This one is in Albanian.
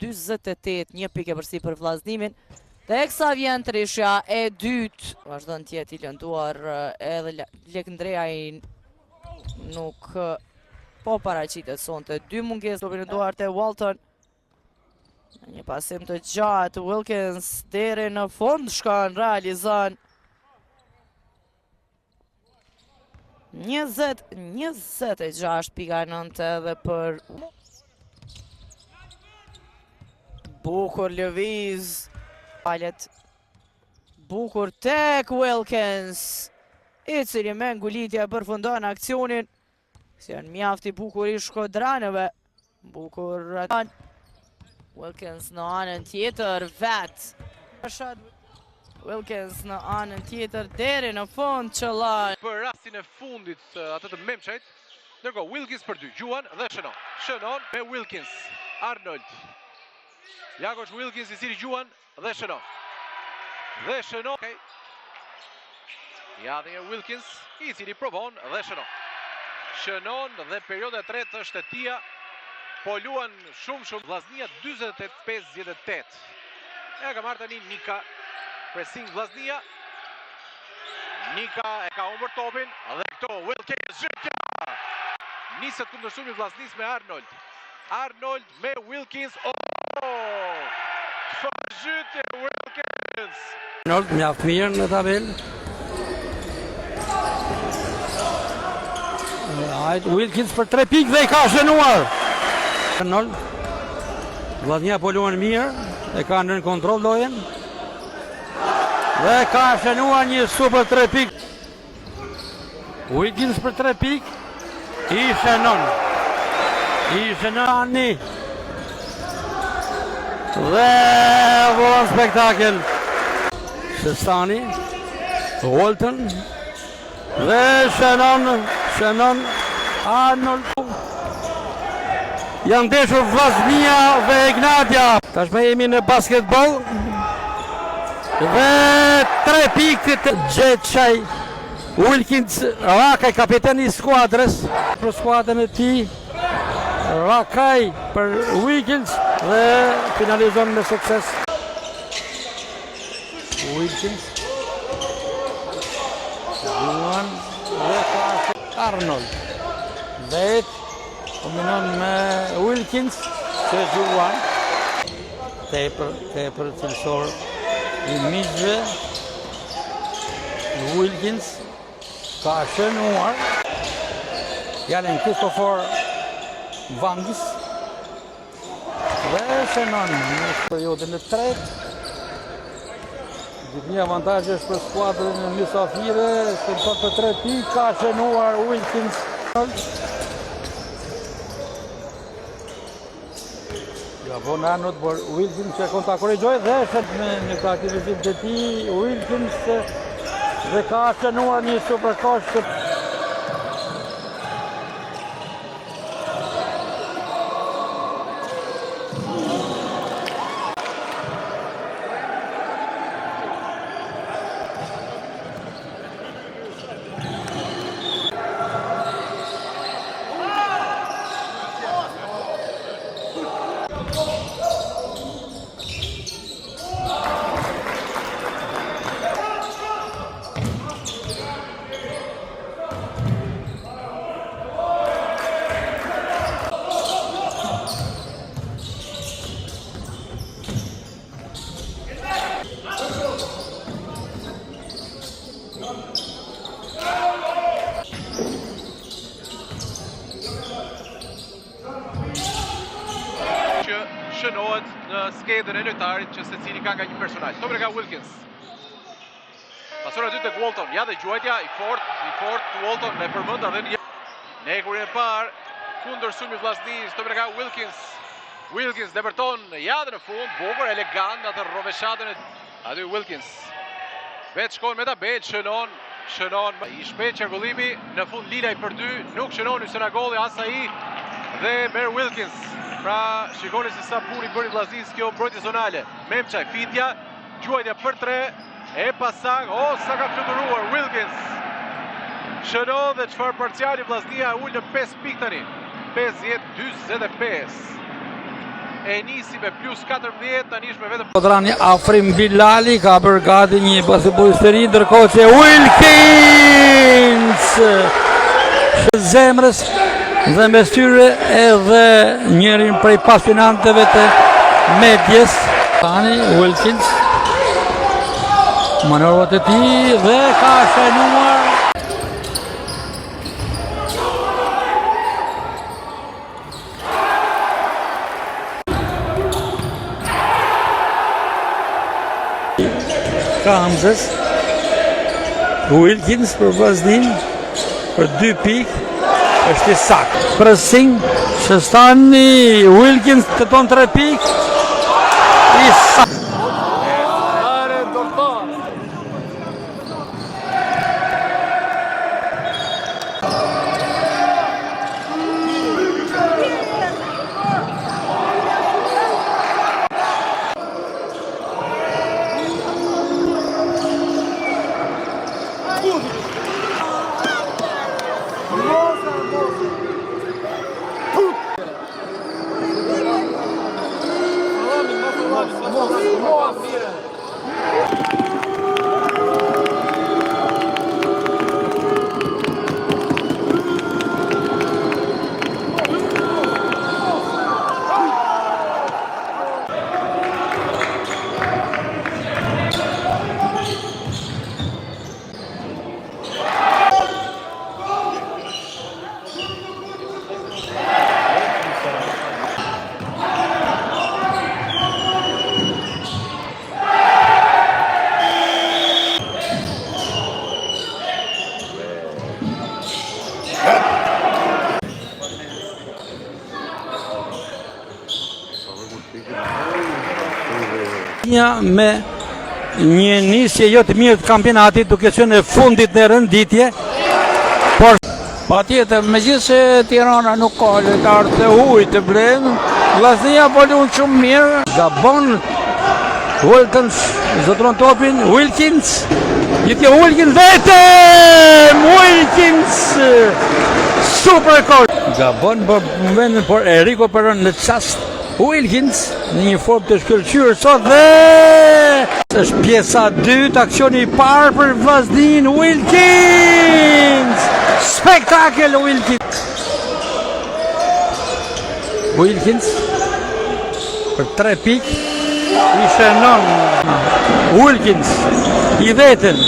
28, një pikë përsi për vllaznimin. Dhe eksa vjen trishja e dytë. Vazhdon të jetë i lënduar edhe Lekëndreja nuk po paraqitet sonte. 2 mungesë do lënduar te Walton. Një pasim të gjatë, Wilkins deri në fund shkon, realizon 26.9 edhe për bukur lëviz. Palet bukur tek Wilkins, i cili me ngulitje përfundon aksionin. Si janë mjafti bukur i shkodranëve. Bukur Wilkins në anën tjetër, vet. Wilkins në anën tjetër deri në fund qëllon. Për rastin e fundit atë të Memçajt, ndërkohë Wilkins për 2, Gjuan dhe Shënon. Shënon me Wilkins, Arnold. Jakosh Wilkins i cili Gjuan dhe Shënon. Dhe Shënon. Okay. Ja dhe Wilkins i cili provon dhe Shënon. Shënon dhe perioda e tretë është e tia. Po luan shumë Vllaznia 48-58. E ka marrë tani Nika. Pressing Vllaznia. Nika e ka humbur topin dhe këto Wilkins zhytja. Niset kundërshumi Vllaznis me Arnold. Arnold me Wilkins. Çfarë zhytje Wilkins. Arnold mjaft mirë në tabel. Wilkins për 3 pikë dhe i ka shënuar. Arnold. Vllaznia po luan mirë, e ka nën kontroll lojën. Dhe ka shënuar një super 3 pikë. Wilkins për 3 pikë. I shënon. Ani. Dhe volan spektakel. Shestani. Walton. Dhe shënon Arnold. Janë ndeshur Vllaznia dhe Ignatja. Tashmë jemi në basketball. Dhe 3 pikë të Gjetçaj. Wilkins, Rakaj, kapiteni i skuadrës, për skuadrën e tij. Rakaj për Wilkins dhe finalizon me sukses. Wilkins. Juan dhe Arnold. Vet kombinon me Wilkins që Juan. Tepër cilësor i miqve. Wilkins ka shënuar. Jalen Kristofor Vangis. Dhe shënon në periodën e tretë. Një avantazh është për skuadrën e mysafire, për 3 pikë ka shënuar Wilkins. Ja bon Arnold por Wilkins që kon ta korrigjoj dhe në aktivitet të tij Wilkins dhe ka shënuar një superkosh. Shënohet në skedën e lojtarit që secili ka nga një personazh. Topin e ka Wilkins. Pasura dytë tek Walton. Ja dhe gjuajtja i fort Walton me përmend edhe një nekurin e parë kundër sulmit vllaznis. Topin e ka Wilkins. Wilkins depërton ja dhe në fund, bukur, elegant atë rroveshatën e aty Wilkins. Vetë shkon me tabel, shënon i shpejt qarkullimi në fund Lilaj për 2, nuk shënon Hyssenagolli as ai dhe merr Wilkins. Pra, shikoni se sa puni bëri Vllaznis kjo mbrojtje zonale. Memçaj, fitja, gjuajtja për 3, e pasang, sa ka fluturuar Wilkins. Shënon dhe çfarë parciali Vllaznia ul në 5 pikë tani. 50-45. e nisi me plus 14, tani është me vetëm Kodrani Afrim Bilali ka bërë gati një basketbollist të ri, ndërkohë që Wilkins zemrës dhe me styre edhe njërin prej pasionantëve të medjes. Tani Wilkins manevrovat e tij dhe ka shënuar. Kamzës Wilkins për Vllaznin për 2 pikë është i saktë. Pressing Shestani Wilkins teton 3 pikë i saktë. Me një nisje jo të mirë të kampionatit, duke qenë e fundit në renditje, por patjetër, megjithëse Tirana nuk ka lojtarë të huaj të blenë, Vllaznia po luan shumë mirë. Gabon Wilkins zotron topin, Wilkins vetëm Wilkins super gol. Gabon për momentin, por Eriko Peron në çast Wilkins në një formë të shkëlqyer sot dhe është pjesa 2, aksioni i parë për Vllaznin. Wilkins! Spektakel Wilkins për 3 pikë i shënon Wilkins i vetën